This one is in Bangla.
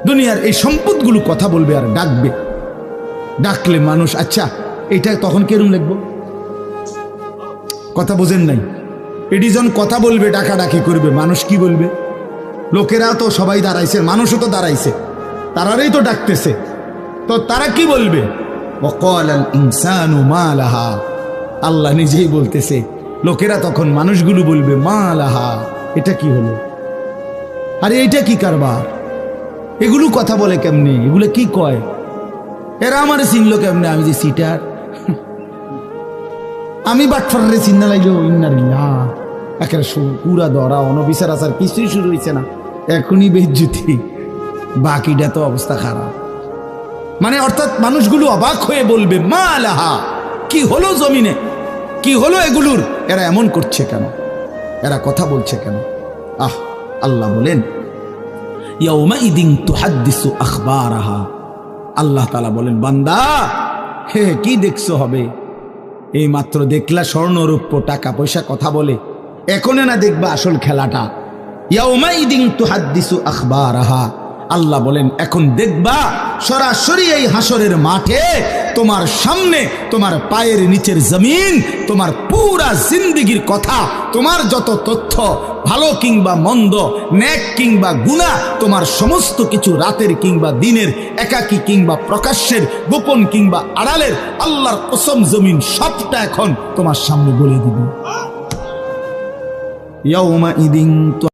দুনিয়ার এই সম্পদগুলো কথা বলবে আর ডাকবে। ডাকলে মানুষ, আচ্ছা এটা তখন কেরম লিখবো? কথা বোঝেন নাই? এটি যখন কথা বলবে, ডাকাডাকি করবে, মানুষ কি বলবে? লোকেরা তো সবাই দাঁড়াইছে, মানুষও তো দাঁড়াইছে, তারাই তো ডাকতেছে, তো তারা কি বলবে? ওয়াকালাল ইনসানু মা লাহা, আল্লাহ নিজেই বলতেছে, লোকেরা তখন মানুষগুলো বলবে মা লাহা, এটা কি হলো? আরে এইটা কি কারবার? এগুলো কথা বলে কেমনে? এগুলো কি কয়? এরা আমার চিনলো কেমনে? আমি যে সিটার, আমি বাটফারে চিন্না লাগলো। ইন্নারিল্লাহ, একেবারে পুরা ধরা অনবিচার আচার কিছুই শুরু হয়েছে না, এখনই বেজ্জুতি, বাকিটা তো অবস্থা খারাপ। মানে অর্থাৎ মানুষগুলো অবাক হয়ে বলবে মা লাহা, কি হলো জমিনে, কি হলো এগুলোর? এরা এমন করছে কেন? এরা কথা বলছে কেন? আল্লাহ বলেন ইয়াউমাইদিন তুহাদ্দিসু আখবারাহা, আল্লাহ তাআলা বলেন বান্দা হে কি দেখছো হবে? এই মাত্র দেখলা স্বর্ণ রূপ্য টাকা পয়সা কথা বলে, এখন না দেখবা আসল খেলাটা। ইয়াউমাইদিন তুহাদ্দিসু আখবারাহা, আল্লাহ বলেন এখন দেখবা সরাসরি এই হাসরের মাঠে তোমার সামনে, তোমার পায়ের নিচের জমিন, তোমার পুরা জিন্দেগির কথা, তোমার যত তথ্য, ভালো কিংবা মন্দ, নেক কিংবা গুনাহ, তোমার সমস্ত কিছু রাতের কিংবা দিনের, একাকী কিংবা প্রকাশ্যের, গোপন কিংবা আড়ালের, আল্লাহর কসম জমিন সবটা এখন তোমার সামনে বলে দিবে। ইয়াউমাইদিন